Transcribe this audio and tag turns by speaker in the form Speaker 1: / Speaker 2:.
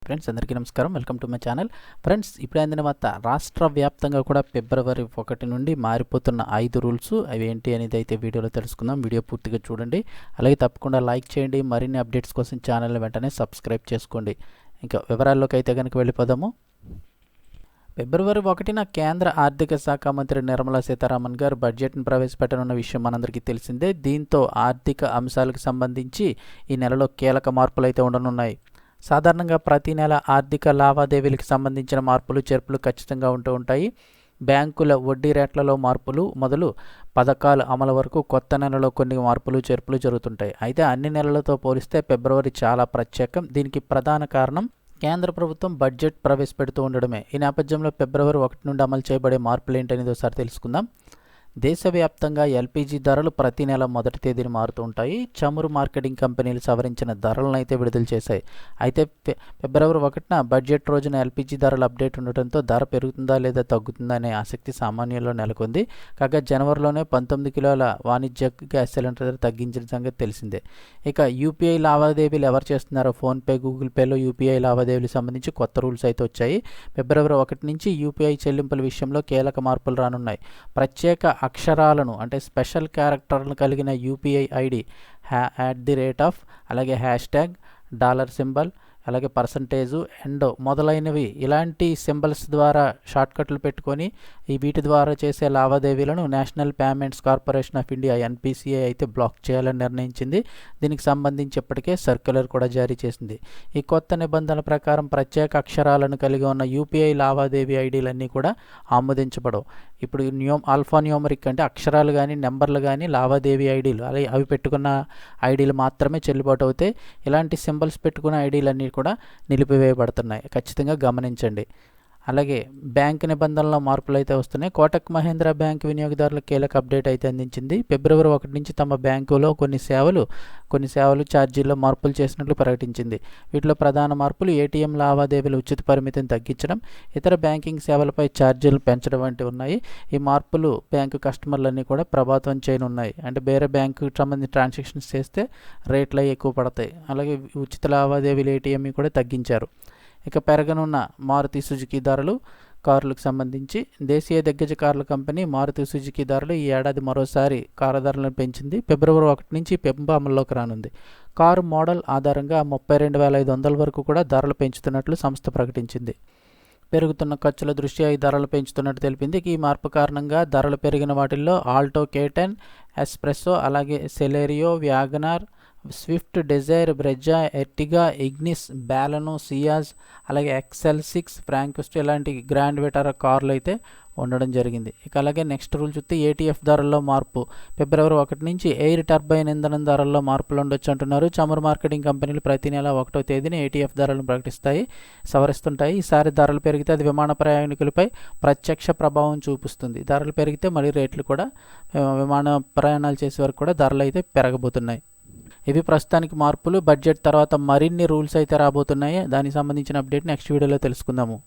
Speaker 1: Friends అందరికీ నమస్కారం. Welcome to my channel. Friends ఇప్పుడే అందిన వార్త, రాష్ట్ర వ్యాప్తంగా కూడా ఫిబ్రవరి 1 నుండి మారిపోతున్న 5 రూల్స్ అవి ఏంటి అనేది అయితే వీడియోలో తెలుసుకుందాం. వీడియో పూర్తిగా చూడండి. అలాగే తప్పకుండా లైక్ చేయండి. మరిన్ని అప్డేట్స్ కోసం ఛానల్ని వెంటనే సబ్స్క్రైబ్ చేసుకోండి. ఇంకా వివరాల్లోకి అయితే కనుక వెళ్ళిపోదాము. ఫిబ్రవరి 1న కేంద్ర ఆర్థిక శాఖ మంత్రి నిర్మలా సీతారామన్ గారు బడ్జెట్ను ప్రవేశపెట్టనున్న విషయం మనందరికీ తెలిసిందే. దీంతో ఆర్థిక అంశాలకు సంబంధించి ఈ నెలలో కీలక మార్పులు అయితే ఉండనున్నాయి. సాధారణంగా ప్రతి నెల ఆర్థిక లావాదేవీలకు సంబంధించిన మార్పులు చేర్పులు ఖచ్చితంగా ఉంటూ ఉంటాయి. బ్యాంకుల వడ్డీ రేట్లలో మార్పులు మొదలు పథకాల అమలు వరకు కొత్త నెలలో కొన్ని మార్పులు చేర్పులు జరుగుతుంటాయి. అయితే అన్ని నెలలతో పోలిస్తే ఫిబ్రవరి చాలా ప్రత్యేకం. దీనికి ప్రధాన కారణం కేంద్ర ప్రభుత్వం బడ్జెట్ ప్రవేశపెడుతూ ఉండడమే. ఈ నేపథ్యంలో ఫిబ్రవరి 1 నుండి అమలు చేయబడే మార్పులు ఏంటనేది ఒకసారి తెలుసుకుందాం. దేశవ్యాప్తంగా ఎల్పిజి ధరలు ప్రతి నెల మొదటి తేదీని మారుతూ ఉంటాయి. చమురు మార్కెటింగ్ కంపెనీలు సవరించిన ధరలను అయితే విడుదల చేశాయి. అయితే ఫిబ్రవరి 1న బడ్జెట్ రోజున ఎల్పిజి ధరలు అప్డేట్ ఉండటంతో ధర పెరుగుతుందా లేదా తగ్గుతుందా అనే ఆసక్తి సామాన్యుల్లో నెలకొంది. కాగా జనవరిలోనే 19 కిలోల వాణిజ్య గ్యాస్ సిలిండర్ ధర తగ్గించిన సంగతి తెలిసిందే. ఇక యూపీఐ లావాదేవీలు ఎవరు చేస్తున్నారో ఫోన్పే, గూగుల్ పేలో యూపీఐ లావాదేవీలకు సంబంధించి కొత్త రూల్స్ అయితే వచ్చాయి. ఫిబ్రవరి 1 నుంచి యూపీఐ చెల్లింపుల విషయంలో కీలక మార్పులు రానున్నాయి. ప్రత్యేక అక్షరాలను అంటే స్పెషల్ క్యారెక్టర్లను కలిగిన యూపీఐ ఐడి @ అలాగే $, అలాగే పర్సంటేజు, ఎండో మొదలైనవి ఇలాంటి సింబల్స్ ద్వారా షార్ట్కట్లు పెట్టుకొని వీటి ద్వారా చేసే లావాదేవీలను national payments corporation of India NPCI అయితే బ్లాక్ చేయాలని నిర్ణయించింది. దీనికి సంబంధించి ఇప్పటికే సర్క్యులర్ కూడా జారీ చేసింది. ఈ కొత్త నిబంధనల ప్రకారం ప్రత్యేక అక్షరాలను కలిగి ఉన్న యూపీఐ లావాదేవీ ఐడీలన్నీ కూడా ఆమోదించబడవు. ఇప్పుడు ఆల్ఫా న్యూమరిక్ అంటే అక్షరాలు కానీ నెంబర్లు కానీ లావాదేవీ ఐడీలు అలాగే అవి పెట్టుకున్న ఐడీలు మాత్రమే చెల్లుబాటు అవుతాయి. ఇలాంటి సింబల్స్ పెట్టుకున్న ఐడీలన్నీ కూడా నిలిపివేయబడుతున్నాయి. ఖచ్చితంగా గమనించండి. అలాగే బ్యాంక్ నిబంధనల్లో మార్పులు అయితే వస్తున్నాయి. కోటక్ మహేంద్ర బ్యాంక్ వినియోగదారులకు కీలక అప్డేట్ అయితే అందించింది. ఫిబ్రవరి 1 నుంచి తమ బ్యాంకులో కొన్ని సేవలు ఛార్జీల్లో మార్పులు చేసినట్లు ప్రకటించింది. వీటిలో ప్రధాన మార్పులు ఏటీఎం లావాదేవీల ఉచిత పరిమితిని తగ్గించడం, ఇతర బ్యాంకింగ్ సేవలపై ఛార్జీలు పెంచడం వంటివి ఉన్నాయి. ఈ మార్పులు బ్యాంకు కస్టమర్లన్నీ కూడా ప్రభావితం చేయనున్నాయి. అంటే వేరే బ్యాంకుకి సంబంధించిన ట్రాన్సాక్షన్స్ చేస్తే రేట్లు ఎక్కువ పడతాయి. అలాగే ఉచిత లావాదేవీలు ఏటీఎం కూడా తగ్గించారు. ఇక పెరగనున్న మారుతి సుజుకి ధరలు, కార్లకు సంబంధించి దేశీయ దిగ్గజ కార్ల కంపెనీ మారుతి సుజుకి ధరలు ఈ ఏడాది మరోసారి కారు ధరలను పెంచింది. ఫిబ్రవరి 1 నుంచి పెంపు అమల్లోకి రానుంది. కారు మోడల్ ఆధారంగా 32,500 వరకు కూడా ధరలు పెంచుతున్నట్లు సంస్థ ప్రకటించింది. పెరుగుతున్న ఖర్చుల దృష్ట్యా ఈ ధరలు పెంచుతున్నట్టు తెలిపింది. ఈ మార్పు కారణంగా ధరలు పెరిగిన వాటిల్లో ఆల్టో K10, ఎస్ప్రెస్సో, అలాగే Celerio, Wagon R, Swift, Dzire, Brezza, Ertiga, Ignis, Baleno, Ciaz, అలాగే XL6, ఫ్రాంక్స్టో ఇలాంటి గ్రాండ్ విటారా కార్లు అయితే ఉండడం జరిగింది. ఇక అలాగే నెక్స్ట్ రూల్ చూస్తే ఏటీఎఫ్ ధరల్లో మార్పు. ఫిబ్రవరి 1 నుంచి ఎయిర్ టర్బైన్ ఇంధనం ధరల్లో మార్పులు ఉండొచ్చు అంటున్నారు. చమురు మార్కెటింగ్ కంపెనీలు ప్రతి నెల 1వ తేదీన ఏటీఎఫ్ ధరలను సవరిస్తుంటాయి. ఈసారి ధరలు పెరిగితే అది విమాన ప్రయాణికులపై ప్రత్యక్ష ప్రభావం చూపిస్తుంది. ధరలు పెరిగితే మళ్ళీ రేట్లు కూడా విమాన ప్రయాణాలు చేసే వరకు కూడా ధరలు అయితే పెరగబోతున్నాయి. ఇవి ప్రస్తుతానికి మార్పులు. బడ్జెట్ తర్వాత మరిన్ని రూల్స్ అయితే రాబోతున్నాయి. దానికి సంబంధించిన అప్డేట్ నెక్స్ట్ వీడియోలో తెలుసుకుందాము.